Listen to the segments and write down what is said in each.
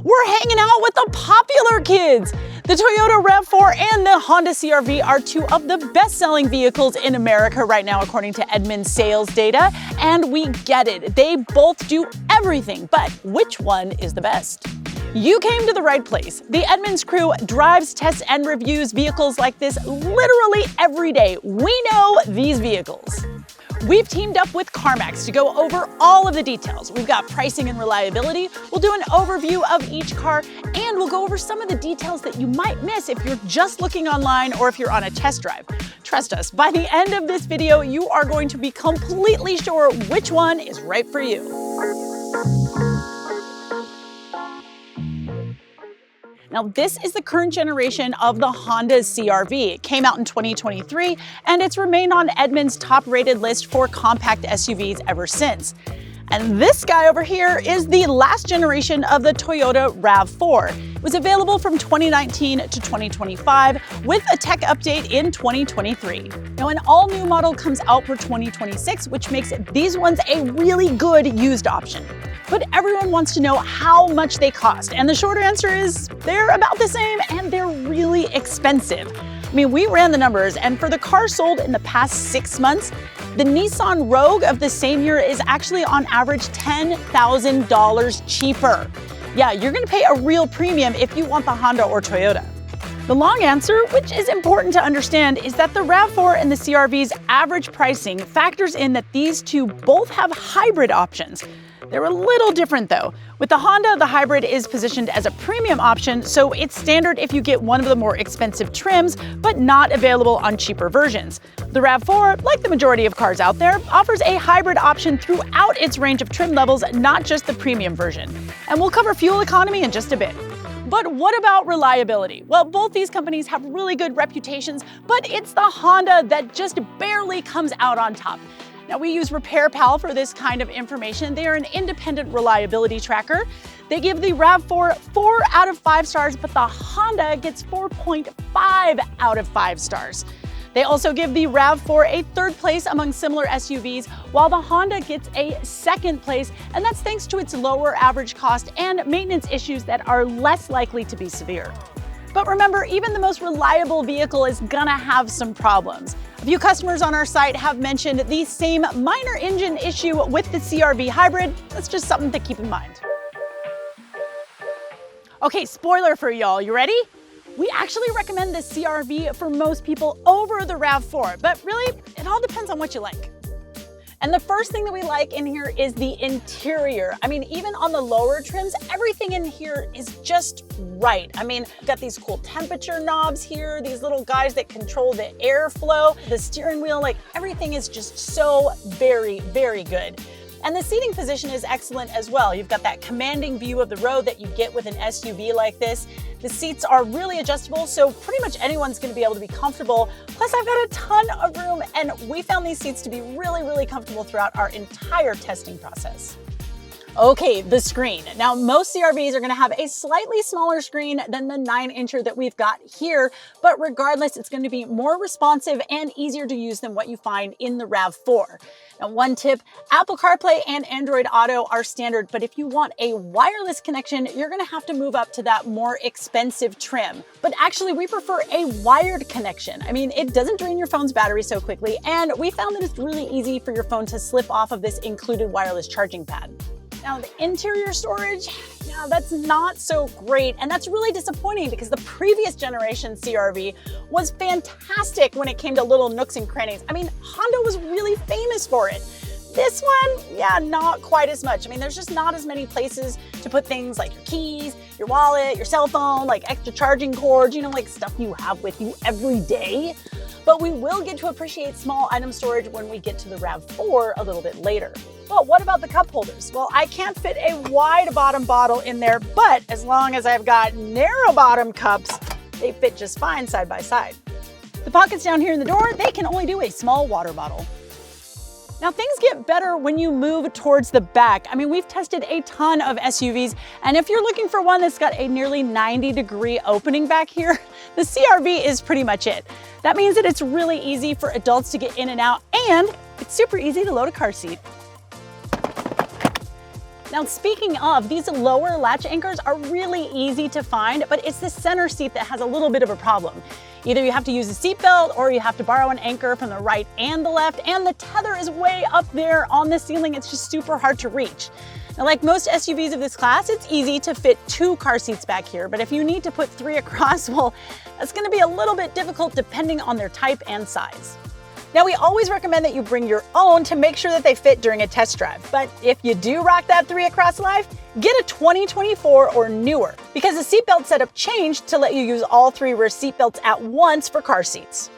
We're hanging out with the popular kids. The Toyota RAV4 and the Honda CR-V are two of the best-selling vehicles in America right now, according to Edmunds sales data. And we get it. They both do everything, but which one is the best? You came to the right place. The Edmunds crew drives, tests, and reviews vehicles like this literally every day. We know these vehicles. We've teamed up with CarMax to go over all of the details. We've got pricing and reliability, we'll do an overview of each car, and we'll go over some of the details that you might miss if you're just looking online or if you're on a test drive. Trust us, by the end of this video, you are going to be completely sure which one is right for you. Now, this is the current generation of the Honda CR-V. It came out in 2023, and it's remained on Edmunds' top-rated list for compact SUVs ever since. And this guy over here is the last generation of the Toyota RAV4. It was available from 2019 to 2025 with a tech update in 2023. Now, an all-new model comes out for 2026, which makes these ones a really good used option. But everyone wants to know how much they cost, and the short answer is they're about the same and they're really expensive. I mean, we ran the numbers, and for the car sold in the past 6 months, the Nissan Rogue of the same year is actually on average $10,000 cheaper. Yeah, you're gonna pay a real premium if you want the Honda or Toyota. The long answer, which is important to understand, is that the RAV4 and the CR-V's average pricing factors in that these two both have hybrid options. They're a little different though. With the Honda, the hybrid is positioned as a premium option, so it's standard if you get one of the more expensive trims, but not available on cheaper versions. The RAV4, like the majority of cars out there, offers a hybrid option throughout its range of trim levels, not just the premium version. And we'll cover fuel economy in just a bit. But what about reliability? Well, both these companies have really good reputations, but it's the Honda that just barely comes out on top. Now, we use RepairPal for this kind of information. They are an independent reliability tracker. They give the RAV4 4 out of 5 stars, but the Honda gets 4.5 out of 5 stars. They also give the RAV4 a 3rd place among similar SUVs, while the Honda gets a 2nd place, and that's thanks to its lower average cost and maintenance issues that are less likely to be severe. But remember, even the most reliable vehicle is gonna have some problems. A few customers on our site have mentioned the same minor engine issue with the CR-V hybrid. That's just something to keep in mind. Okay, spoiler for y'all, you ready? We actually recommend the CR-V for most people over the RAV4, but really, it all depends on what you like. And the first thing that we like in here is the interior. I mean, even on the lower trims, everything in here is just right. I mean, we've got these cool temperature knobs here, these little guys that control the airflow, the steering wheel, like everything is just so very, very good. And the seating position is excellent as well. You've got that commanding view of the road that you get with an SUV like this. The seats are really adjustable, so pretty much anyone's gonna be able to be comfortable. Plus, I've got a ton of room, and we found these seats to be really, really comfortable throughout our entire testing process. Okay, the screen. Now, most CR-Vs are gonna have a slightly smaller screen than the 9-incher that we've got here, but regardless, it's gonna be more responsive and easier to use than what you find in the RAV4. Now, one tip, Apple CarPlay and Android Auto are standard, but if you want a wireless connection, you're gonna have to move up to that more expensive trim. But actually, we prefer a wired connection. I mean, it doesn't drain your phone's battery so quickly, and we found that it's really easy for your phone to slip off of this included wireless charging pad. Now, the interior storage, yeah, that's not so great, and that's really disappointing because the previous generation CR-V was fantastic when it came to little nooks and crannies. I mean, Honda was really famous for it. This one, yeah, not quite as much. I mean, there's just not as many places to put things like your keys, your wallet, your cell phone, like extra charging cords, you know, like stuff you have with you every day. But we will get to appreciate small item storage when we get to the RAV4 a little bit later. But what about the cup holders? Well, I can't fit a wide bottom bottle in there, but as long as I've got narrow bottom cups, they fit just fine side by side. The pockets down here in the door, they can only do a small water bottle. Now, things get better when you move towards the back. I mean, we've tested a ton of SUVs, and if you're looking for one that's got a nearly 90-degree opening back here, the CR-V is pretty much it. That means that it's really easy for adults to get in and out, and it's super easy to load a car seat. Now, speaking of, these lower latch anchors are really easy to find, but it's the center seat that has a little bit of a problem. Either you have to use a seat belt or you have to borrow an anchor from the right and the left, and the tether is way up there on the ceiling. It's just super hard to reach. Now, like most SUVs of this class, it's easy to fit 2 car seats back here, but if you need to put 3 across, well, that's gonna be a little bit difficult depending on their type and size. Now, we always recommend that you bring your own to make sure that they fit during a test drive. But if you do rock that 3 across life, get a 2024 or newer, because the seatbelt setup changed to let you use all 3 rear seatbelts at once for car seats.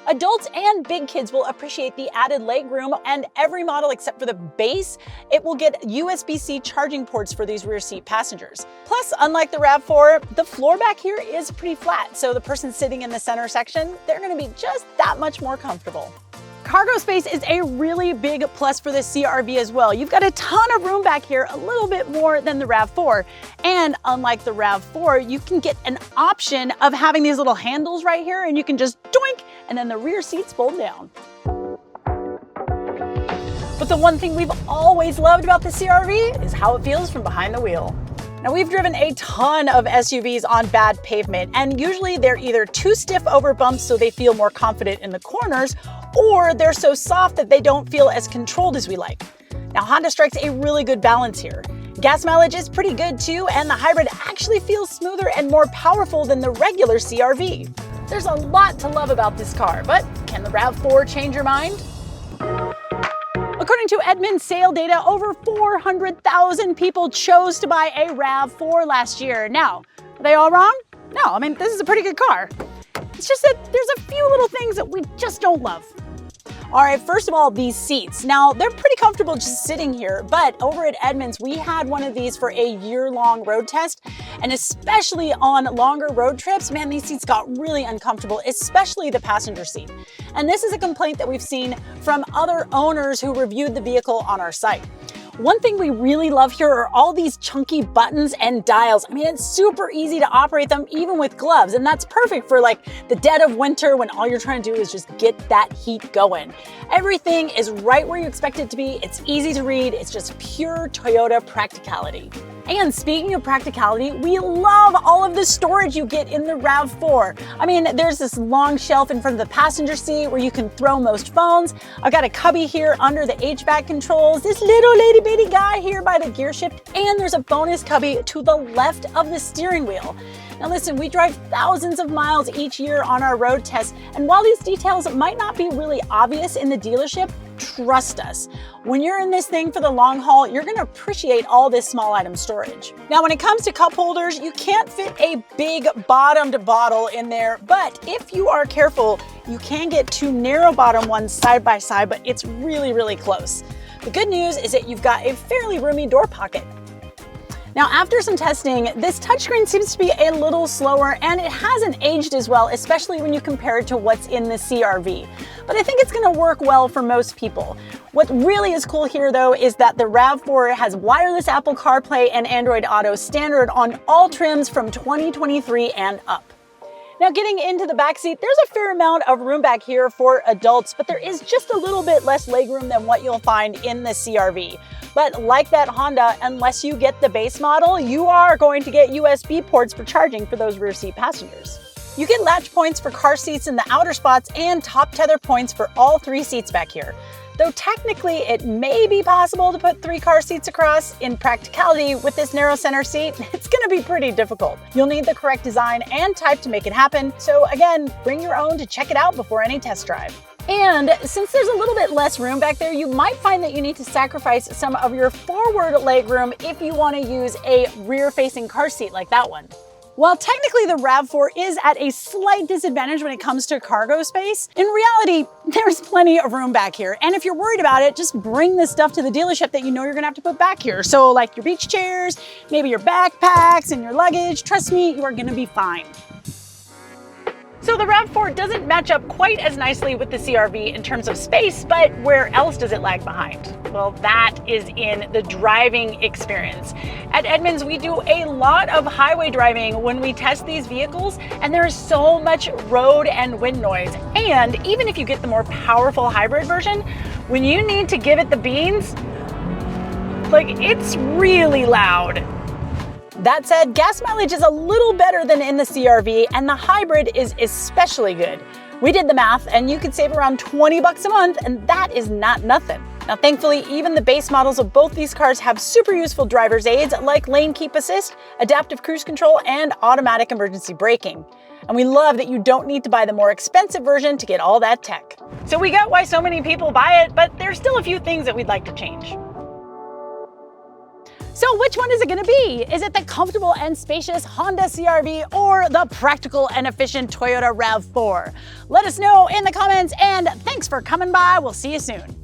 Adults and big kids will appreciate the added legroom, and every model except for the base, it will get USB-C charging ports for these rear seat passengers. Plus, unlike the RAV4, the floor back here is pretty flat, so the person sitting in the center section, they're gonna be just that much more comfortable. Cargo space is a really big plus for the CR-V as well. You've got a ton of room back here, a little bit more than the RAV4. And unlike the RAV4, you can get an option of having these little handles right here, and you can just doink, and then the rear seats fold down. But the one thing we've always loved about the CR-V is how it feels from behind the wheel. Now, we've driven a ton of SUVs on bad pavement, and usually they're either too stiff over bumps so they feel more confident in the corners, or they're so soft that they don't feel as controlled as we like. Now, Honda strikes a really good balance here. Gas mileage is pretty good too, and the hybrid actually feels smoother and more powerful than the regular CR-V. There's a lot to love about this car, but can the RAV4 change your mind? According to Edmunds sale data, over 400,000 people chose to buy a RAV4 last year. Now, are they all wrong? No, I mean, this is a pretty good car. It's just that there's a few little things that we just don't love. All right, first of all, these seats. Now, they're pretty comfortable just sitting here, but over at Edmunds, we had one of these for a year-long road test, and especially on longer road trips, man, these seats got really uncomfortable, especially the passenger seat. And this is a complaint that we've seen from other owners who reviewed the vehicle on our site. One thing we really love here are all these chunky buttons and dials. I mean, it's super easy to operate them even with gloves, and that's perfect for like the dead of winter when all you're trying to do is just get that heat going. Everything is right where you expect it to be. It's easy to read. It's just pure Toyota practicality. And speaking of practicality, we love all of the storage you get in the RAV4. I mean, there's this long shelf in front of the passenger seat where you can throw most phones. I've got a cubby here under the HVAC controls, this little itty bitty guy here by the gear shift, and there's a bonus cubby to the left of the steering wheel. Now listen, we drive thousands of miles each year on our road tests, and while these details might not be really obvious in the dealership, trust us. When you're in this thing for the long haul, you're gonna appreciate all this small item storage. Now, when it comes to cup holders, you can't fit a big bottomed bottle in there, but if you are careful, you can get 2 narrow bottom ones side by side, but it's really, really close. The good news is that you've got a fairly roomy door pocket. Now, after some testing, this touchscreen seems to be a little slower, and it hasn't aged as well, especially when you compare it to what's in the CR-V. But I think it's gonna work well for most people. What really is cool here, though, is that the RAV4 has wireless Apple CarPlay and Android Auto standard on all trims from 2023 and up. Now, getting into the back seat, there's a fair amount of room back here for adults, but there is just a little bit less legroom than what you'll find in the CR-V. But like that Honda, unless you get the base model, you are going to get USB ports for charging for those rear seat passengers. You get latch points for car seats in the outer spots and top tether points for all 3 seats back here. Though technically it may be possible to put 3 car seats across, in practicality with this narrow center seat, it's gonna be pretty difficult. You'll need the correct design and type to make it happen. So again, bring your own to check it out before any test drive. And since there's a little bit less room back there, you might find that you need to sacrifice some of your forward legroom if you want to use a rear-facing car seat like that one. While technically the RAV4 is at a slight disadvantage when it comes to cargo space, in reality, there's plenty of room back here. And if you're worried about it, just bring the stuff to the dealership that you know you're gonna have to put back here. So like your beach chairs, maybe your backpacks and your luggage, trust me, you are gonna be fine. So the RAV4 doesn't match up quite as nicely with the CR-V in terms of space, but where else does it lag behind? Well, that is in the driving experience. At Edmunds, we do a lot of highway driving when we test these vehicles, and there is so much road and wind noise. And even if you get the more powerful hybrid version, when you need to give it the beans, Like, it's really loud. That said, gas mileage is a little better than in the CR-V, and the hybrid is especially good. We did the math, and you could save around 20 bucks a month, and that is not nothing. Now, thankfully, even the base models of both these cars have super useful driver's aids like lane keep assist, adaptive cruise control, and automatic emergency braking. And we love that you don't need to buy the more expensive version to get all that tech. So we got why so many people buy it, but there's still a few things that we'd like to change. So which one is it gonna be? Is it the comfortable and spacious Honda CR-V or the practical and efficient Toyota RAV4? Let us know in the comments, and thanks for coming by. We'll see you soon.